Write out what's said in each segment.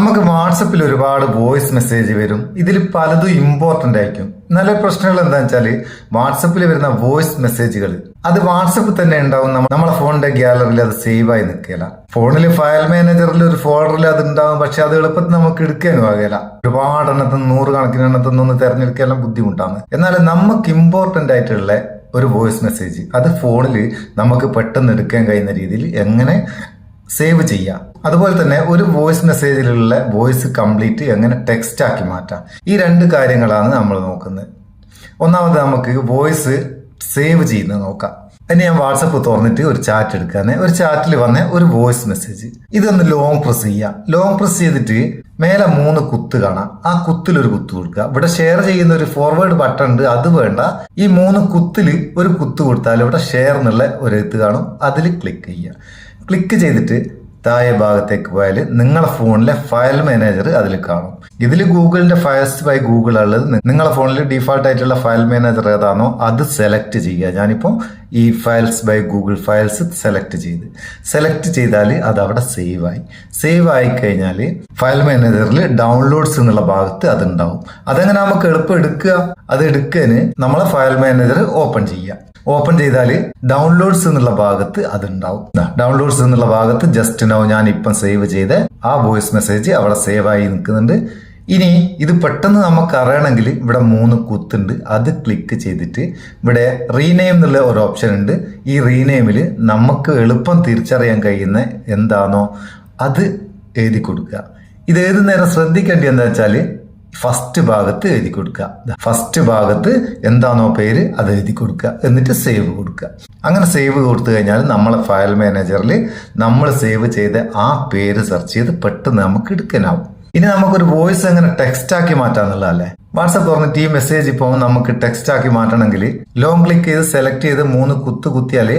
നമുക്ക് വാട്സപ്പിൽ ഒരുപാട് വോയിസ് മെസ്സേജ് വരും. ഇതിൽ പലതും ഇമ്പോർട്ടന്റ് ആയിരിക്കും. നല്ല പ്രശ്നങ്ങൾ എന്താണെന്ന് വെച്ചാൽ വാട്സപ്പിൽ വരുന്ന വോയിസ് മെസ്സേജുകൾ അത് വാട്സപ്പിൽ തന്നെ ഉണ്ടാവും. നമ്മളെ ഫോണിന്റെ ഗ്യാലറിയിൽ അത് സേവ് ആയി നിൽക്കില്ല. ഫോണിൽ ഫയൽ മാനേജറിൽ ഒരു ഫോൾഡറിൽ അത് ഉണ്ടാവും. പക്ഷെ അത് എളുപ്പത്തിൽ നമുക്ക് എടുക്കാനും ആകില്ല. ഒരുപാട് എണ്ണത്തിൽ 100 കണക്കിന് എണ്ണത്തിൽ നിന്ന് തിരഞ്ഞെടുക്കാനും ബുദ്ധിമുട്ടാണ്. എന്നാൽ നമുക്ക് ഇമ്പോർട്ടന്റ് ആയിട്ടുള്ള ഒരു വോയിസ് മെസ്സേജ് അത് ഫോണിൽ നമുക്ക് പെട്ടെന്ന് എടുക്കാൻ കഴിയുന്ന രീതിയിൽ എങ്ങനെ സേവ് ചെയ്യാം, അതുപോലെ തന്നെ ഒരു വോയിസ് മെസ്സേജിലുള്ള വോയിസ് കംപ്ലീറ്റ് എങ്ങനെ ടെക്സ്റ്റ് ആക്കി മാറ്റാം, ഈ 2 കാര്യങ്ങളാണ് നമ്മൾ നോക്കുന്നത്. ഒന്നാമത് നമുക്ക് വോയിസ് സേവ് ചെയ്യുന്നത് നോക്കാം. അതിന് ഞാൻ വാട്സപ്പ് തുറന്നിട്ട് ഒരു ചാറ്റ് എടുക്കാന്ന്. ഒരു ചാറ്റിൽ വന്ന ഒരു വോയിസ് മെസ്സേജ് ഇതൊന്ന് ലോങ് പ്രസ് ചെയ്യാം. ലോങ് പ്രസ് ചെയ്തിട്ട് മേലെ 3 കുത്ത് കാണാം. ആ കുത്തിലൊരു കുത്ത് കൊടുക്കുക. ഇവിടെ ഷെയർ ചെയ്യുന്ന ഒരു ഫോർവേഡ് ബട്ടൺ ഉണ്ട്, അത് വേണ്ട. ഈ 3 കുത്തിൽ ഒരു കുത്ത് കൊടുത്താൽ ഇവിടെ ഷെയർ എന്നുള്ള ഒരു എഴുത്ത് കാണും. അതിൽ ക്ലിക്ക് ചെയ്യുക. ക്ലിക്ക് ചെയ്തിട്ട് താഴെ ഭാഗത്തേക്ക് പോയാൽ നിങ്ങളെ ഫോണിലെ ഫയൽ മാനേജർ അതിൽ കാണും. ഇതിൽ ഗൂഗിളിന്റെ ഫയൽസ് ബൈ ഗൂഗിൾ ഉള്ളത്. നിങ്ങളെ ഫോണിൽ ഡീഫാൾട്ട് ആയിട്ടുള്ള ഫയൽ മാനേജർ ഏതാണോ അത് സെലക്ട് ചെയ്യുക. ഞാനിപ്പോൾ ഈ files by Google files select ചെയ്താൽ അത് അവിടെ സേവ് ആയി കഴിഞ്ഞാൽ ഫയൽ മാനേജറിൽ ഡൗൺലോഡ്സ് എന്നുള്ള ഭാഗത്ത് അതുണ്ടാവും. അതെങ്ങനെ നമുക്ക് എളുപ്പം എടുക്കുക? അത് എടുക്കാന് നമ്മളെ ഫയൽ മാനേജർ ഓപ്പൺ ചെയ്താൽ ഡൗൺലോഡ്സ് എന്നുള്ള ഭാഗത്ത് അതുണ്ടാവും. ഡൗൺലോഡ്സ് എന്നുള്ള ഭാഗത്ത് ജസ്റ്റ് നൗ ഞാൻ ഇപ്പം സേവ് ചെയ്ത് ആ വോയിസ് മെസ്സേജ് അവിടെ സേവ് ആയി നിൽക്കുന്നുണ്ട്. ഇനി ഇത് പെട്ടെന്ന് നമുക്ക് അറിയണമെങ്കിൽ ഇവിടെ 3 കുത്തുണ്ട്, അത് ക്ലിക്ക് ചെയ്തിട്ട് ഇവിടെ റീനെയിം എന്നുള്ള ഒരു ഓപ്ഷൻ ഉണ്ട്. ഈ റീനെയിമിൽ നമുക്ക് എളുപ്പം തിരിച്ചറിയാൻ കഴിയുന്ന എന്താണോ അത് എഴുതി കൊടുക്കുക. ഇത് ഏത് നേരം ശ്രദ്ധിക്കേണ്ടി എന്താ വെച്ചാൽ ഫസ്റ്റ് ഭാഗത്ത് എഴുതി കൊടുക്കുക. ഫസ്റ്റ് ഭാഗത്ത് എന്താണോ പേര് അത് എഴുതി കൊടുക്കുക. എന്നിട്ട് സേവ് കൊടുക്കുക. അങ്ങനെ സേവ് കൊടുത്തു കഴിഞ്ഞാൽ നമ്മളെ ഫയൽ മാനേജറിൽ നമ്മൾ സേവ് ചെയ്ത ആ പേര് സെർച്ച് ചെയ്ത് പെട്ടെന്ന് നമുക്ക് എടുക്കാനാവും. ഇനി നമുക്കൊരു വോയിസ് എങ്ങനെ ടെക്സ്റ്റ് ആക്കി മാറ്റാന്നുള്ളതല്ലേ. വാട്സപ്പ് തുറന്നിട്ട് ഈ മെസ്സേജ് ഇപ്പോൾ നമുക്ക് ടെക്സ്റ്റ് ആക്കി മാറ്റണമെങ്കിൽ ലോങ് ക്ലിക്ക് ചെയ്ത് സെലക്ട് ചെയ്ത് 3 കുത്ത് കുത്തിയാൽ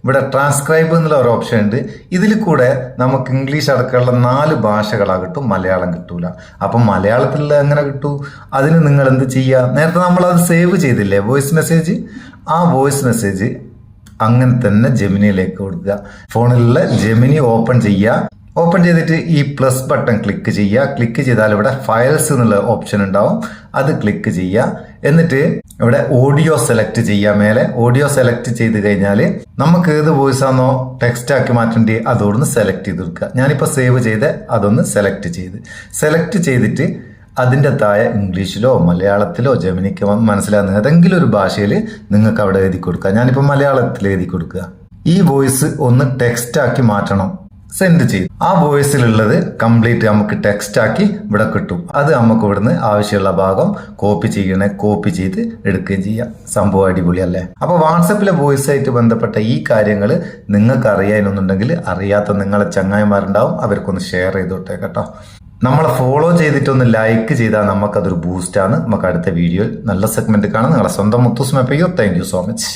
ഇവിടെ ട്രാൻസ്ക്രൈബ് എന്നുള്ള ഒരു ഓപ്ഷൻ ഉണ്ട്. ഇതിൽ കൂടെ നമുക്ക് ഇംഗ്ലീഷ് അടക്കമുള്ള 4 ഭാഷകളാ കിട്ടും, മലയാളം കിട്ടൂല. അപ്പം മലയാളത്തിൽ എങ്ങനെ കിട്ടൂ? അതിന് നിങ്ങൾ എന്ത് ചെയ്യുക? നേരത്തെ നമ്മളത് സേവ് ചെയ്തില്ലേ വോയിസ് മെസ്സേജ്, ആ വോയിസ് മെസ്സേജ് അങ്ങനെ തന്നെ ജെമിനിയിലേക്ക് കൊടുക്കുക. ഫോണിലുള്ള ജെമിനി ഓപ്പൺ ചെയ്യുക. ഓപ്പൺ ചെയ്തിട്ട് ഈ പ്ലസ് ബട്ടൺ ക്ലിക്ക് ചെയ്യുക. ക്ലിക്ക് ചെയ്താൽ ഇവിടെ ഫയൽസ് എന്നുള്ള ഓപ്ഷൻ ഉണ്ടാവും, അത് ക്ലിക്ക് ചെയ്യുക. എന്നിട്ട് ഇവിടെ ഓഡിയോ സെലക്ട് ചെയ്യുക. മേലെ ഓഡിയോ സെലക്ട് ചെയ്ത് കഴിഞ്ഞാൽ നമുക്ക് ഏത് വോയിസ് ആണോ ടെക്സ്റ്റ് ആക്കി മാറ്റേണ്ടി അതോടൊന്ന് സെലക്ട് ചെയ്ത് കൊടുക്കുക. ഞാനിപ്പോൾ സേവ് ചെയ്ത് അതൊന്ന് സെലക്ട് ചെയ്തിട്ട് അതിൻ്റെ താഴെ ഇംഗ്ലീഷിലോ മലയാളത്തിലോ ജെമിനിക്ക് മനസ്സിലാകുന്ന ഏതെങ്കിലും ഒരു ഭാഷയിൽ നിങ്ങൾക്ക് അവിടെ എഴുതി കൊടുക്കുക. ഞാനിപ്പോൾ മലയാളത്തിൽ എഴുതി കൊടുക്കുക. ഈ വോയിസ് ഒന്ന് ടെക്സ്റ്റ് ആക്കി മാറ്റണം, സെൻഡ് ചെയ്തു. ആ വോയിസിലുള്ളത് കംപ്ലീറ്റ് നമുക്ക് ടെക്സ്റ്റ് ആക്കി ഇവിടെ കിട്ടും. അത് നമുക്ക് ഇവിടുന്ന് ആവശ്യമുള്ള ഭാഗം കോപ്പി ചെയ്ത് എടുക്കുകയും ചെയ്യാം. സംഭവം അടിപൊളിയല്ലേ? അപ്പൊ വാട്സപ്പിലെ വോയിസ് ആയിട്ട് ബന്ധപ്പെട്ട ഈ കാര്യങ്ങൾ നിങ്ങൾക്ക് അറിയാനുണ്ടെങ്കിൽ അറിയാത്ത നിങ്ങളെ ചങ്ങായിമാരുണ്ടാവും, അവർക്കൊന്ന് ഷെയർ ചെയ്തോട്ടെ കേട്ടോ. നമ്മളെ ഫോളോ ചെയ്തിട്ടൊന്ന് ലൈക്ക് ചെയ്താൽ നമുക്കതൊരു ബൂസ്റ്റാണ്. നമുക്ക് അടുത്ത വീഡിയോയിൽ നല്ല സെഗ്മെന്റ് കാണാം. നിങ്ങളെ സ്വന്തം മുത്തൂസ് മെപ്പയ്യോ. Thank you so much.